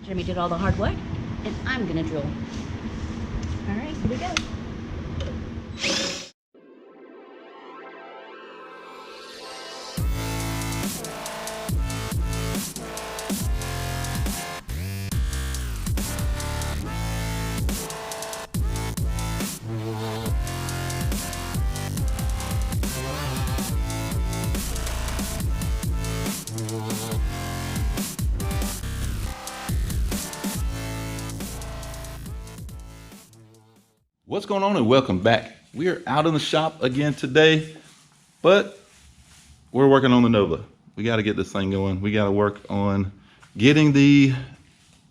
Jimmy did all the hard work, and I'm gonna drill. All right, here we go. What's going on, and welcome back. We are out in the shop again today, but we're working on the Nova. We got to get this thing going. We got to work on getting the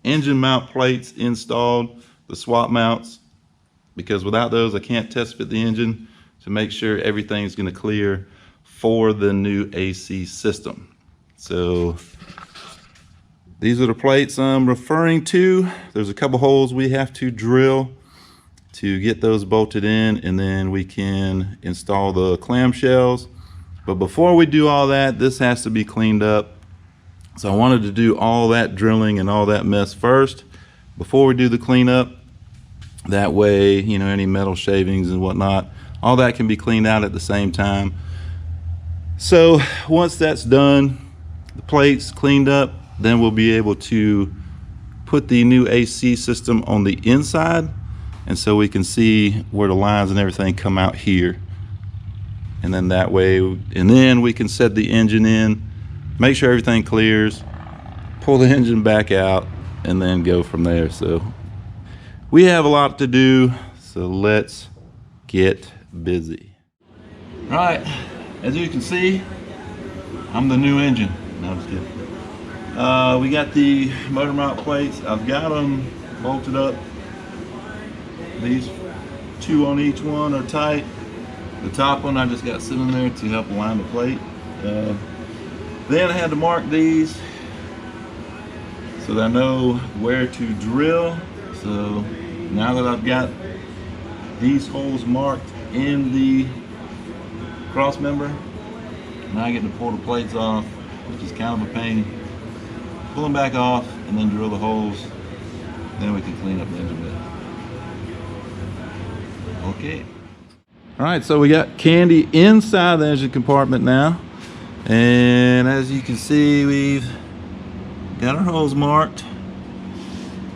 engine mount plates installed, the swap mounts, because without those I can't test fit the engine to make sure everything's going to clear for the new AC system. So these are the plates I'm referring to. There's a couple holes we have to drill to get those bolted in, and then we can install the clamshells. But before we do all that, this has to be cleaned up. So I wanted to do all that drilling and all that mess first before we do the cleanup. That way, you know, any metal shavings and whatnot, all that can be cleaned out at the same time. So once that's done, the plates cleaned up, then we'll be able to put the new AC system on the inside. And so we can see where the lines and everything come out here. And then that way, and then we can set the engine in, make sure everything clears, pull the engine back out, and then go from there. So we have a lot to do, so let's get busy. All right, as you can see, I'm the new engine. No, I'm just kidding. We got the motor mount plates. I've got them bolted up. These two on each one are tight. The top one I just got sitting there to help align the plate. Then I had to mark these so that I know where to drill. So now that I've got these holes marked in the cross member, now I get to pull the plates off, which is kind of a pain. Pull them back off and then drill the holes. Then we can clean up the engine bed. Okay. All right, so we got Candy inside the engine compartment now. And as you can see, we've got our holes marked.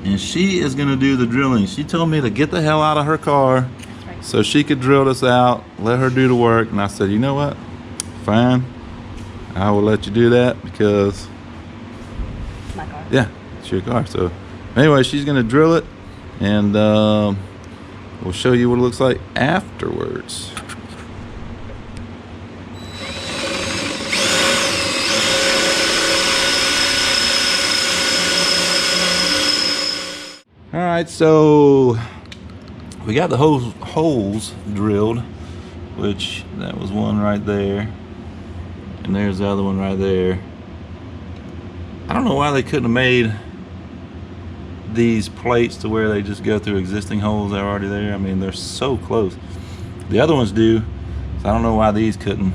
And she is gonna do the drilling. She told me to get the hell out of her car so she could drill this out, let her do the work. And I said, you know what? Fine. I will let you do that because, It's my car. yeah, it's your car. So anyway, she's gonna drill it, and we'll show you what it looks like afterwards. All right, so we got the holes drilled, which that was one right there, and there's the other one right there. I don't know why they couldn't have made these plates to where they just go through existing holes that are already there. I mean, they're so close. The other ones do, so I don't know why these couldn't.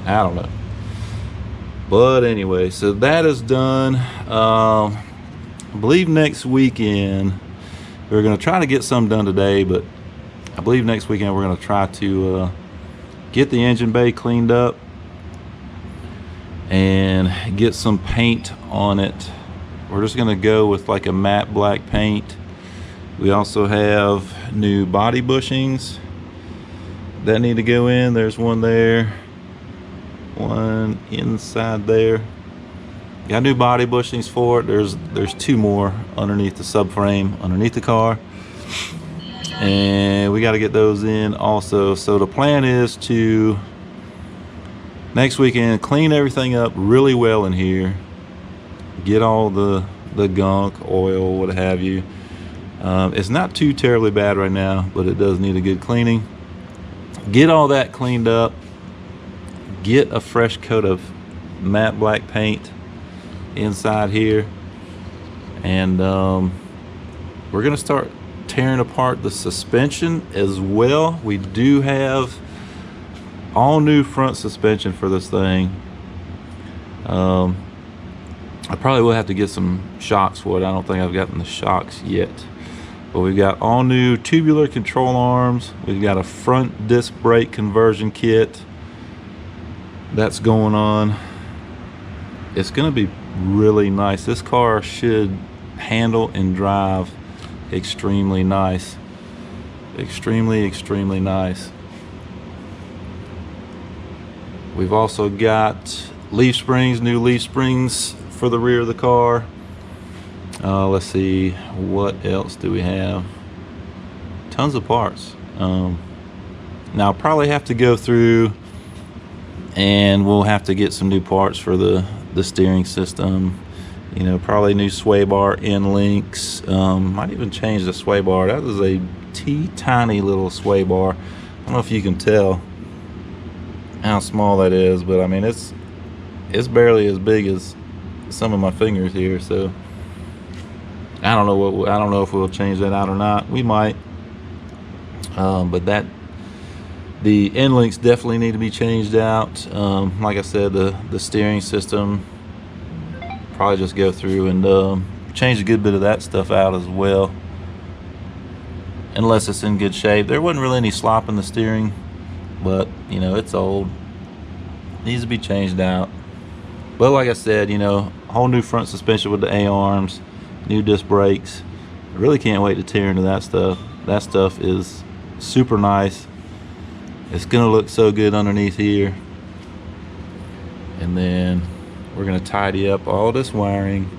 I don't know. But anyway, so that is done. I believe next weekend we're gonna try to get some done today, but I believe next weekend we're gonna try to get the engine bay cleaned up and get some paint on it. We're just gonna go with like a matte black paint. We also have new body bushings that need to go in. There's one there, one inside there. Got new body bushings for it. There's two more underneath the subframe, underneath the car. And we got to get those in also. So the plan is to next weekend clean everything up really well in here. Get all the gunk, oil, what have you. It's not too terribly bad right now, but it does need a good cleaning. Get all that cleaned up. Get a fresh coat of matte black paint inside here, and we're gonna start tearing apart the suspension as well. We do have all new front suspension for this thing. I probably will have to get some shocks for it. I don't think I've gotten the shocks yet. But we've got all new tubular control arms. We've got a front disc brake conversion kit that's going on. It's gonna be really nice. This car should handle and drive extremely nice. Extremely nice. We've also got leaf springs, new leaf springs for the rear of the car. Let's see, what else do we have? Tons of parts. Now I'll probably have to go through and we'll have to get some new parts for the steering system. You know, probably new sway bar end links. Might even change the sway bar. That is a tiny little sway bar. I don't know if you can tell how small that is, but I mean it's barely as big as some of my fingers here. So I don't know if we'll change that out or not. We might, but the end links definitely need to be changed out. Like I said, the steering system, probably just go through and change a good bit of that stuff out as well, unless it's in good shape. There wasn't really any slop in the steering, but you know, it's old, needs to be changed out. But like I said, you know, whole new front suspension with the A-arms, new disc brakes. I really can't wait to tear into that stuff. That stuff is super nice. It's gonna look so good underneath here. And then we're gonna tidy up all this wiring,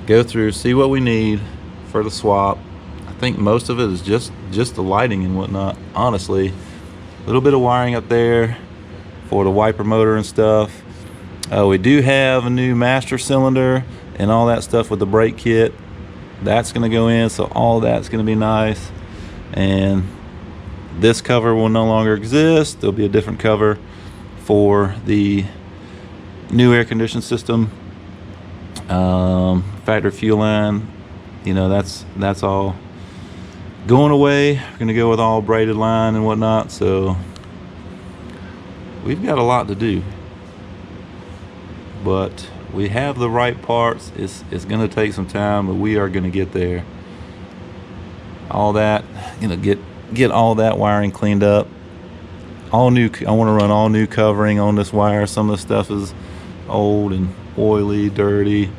go through, see what we need for the swap. I think most of it is just the lighting and whatnot, honestly. A little bit of wiring up there for the wiper motor and stuff. We do have a new master cylinder and all that stuff with the brake kit. That's gonna go in, so all that's gonna be nice. And this cover will no longer exist. There'll be a different cover for the new air conditioning system. Factory fuel line, you know, that's all going away. We're gonna go with all braided line and whatnot. So we've got a lot to do, but we have the right parts. It's gonna take some time, but we are gonna get there. All that, you know, get all that wiring cleaned up. All new. I want to run all new covering on this wire. Some of the stuff is old and oily, dirty.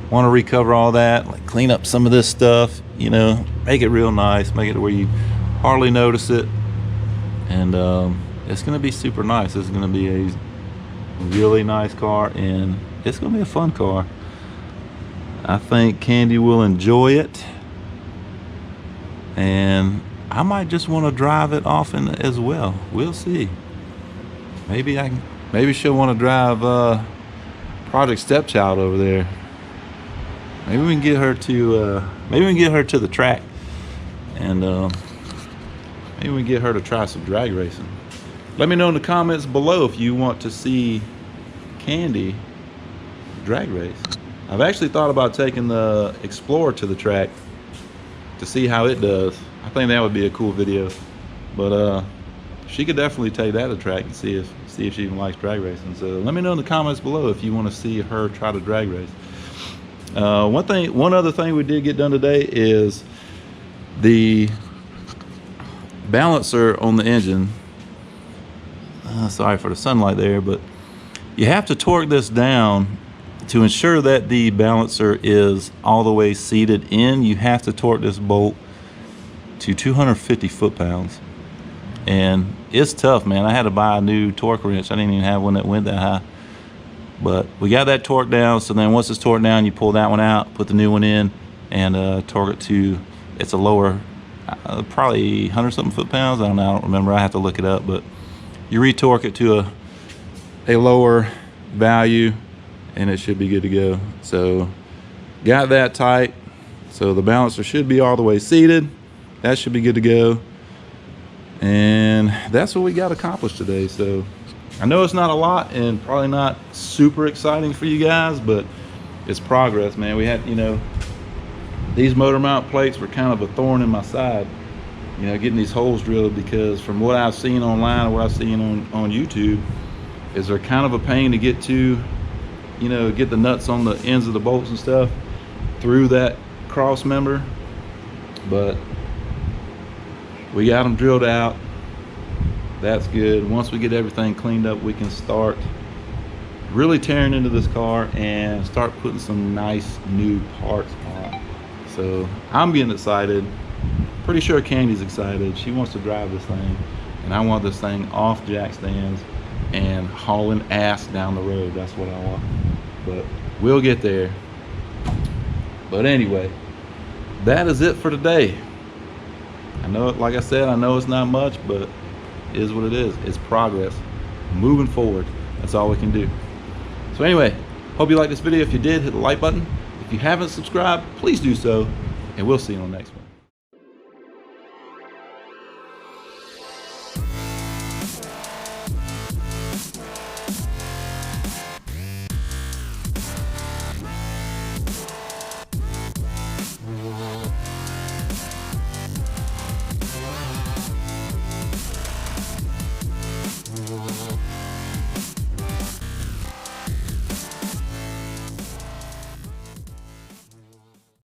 Want to recover all that, like clean up some of this stuff, you know, make it real nice, make it where you hardly notice it. And it's gonna be super nice. It's gonna be a really nice car, and it's gonna be a fun car. I think Candy will enjoy it, and I might just want to drive it often as well. We'll see. Maybe she'll want to drive Project Stepchild over there. Maybe we can get her to the track, and maybe we can get her to try some drag racing. Let me know in the comments below if you want to see Candy drag race. I've actually thought about taking the Explorer to the track to see how it does. I think that would be a cool video. But she could definitely take that to the track and see if she even likes drag racing. So let me know in the comments below if you want to see her try to drag race. One other thing we did get done today is the balancer on the engine. Sorry for the sunlight there, but you have to torque this down to ensure that the balancer is all the way seated in. You have to torque this bolt to 250 foot-pounds, and it's tough, man. I had to buy a new torque wrench. I didn't even have one that went that high, but we got that torque down. So then once it's torqued down, you pull that one out, put the new one in, and torque it to, it's a lower, probably 100 something foot-pounds. I don't remember, I have to look it up, but you retorque it to a lower value and it should be good to go. So got that tight, so the balancer should be all the way seated. That should be good to go, and that's what we got accomplished today. So I know it's not a lot and probably not super exciting for you guys, but it's progress, man. We had, you know, these motor mount plates were kind of a thorn in my side, you know, getting these holes drilled, because from what I've seen online and what I've seen on YouTube is they're kind of a pain to get to, you know, get the nuts on the ends of the bolts and stuff through that cross member, but we got them drilled out. That's good. Once we get everything cleaned up, we can start really tearing into this car and start putting some nice new parts on. So I'm getting excited. Pretty sure Candy's excited. She wants to drive this thing, and I want this thing off jack stands and hauling ass down the road. That's what I want. But we'll get there. But anyway, that is it for today. I know, like I said, I know it's not much, but it is what it is. It's progress. Moving forward. That's all we can do. So anyway, hope you liked this video. If you did, hit the like button. If you haven't subscribed, please do so, and we'll see you on the next one.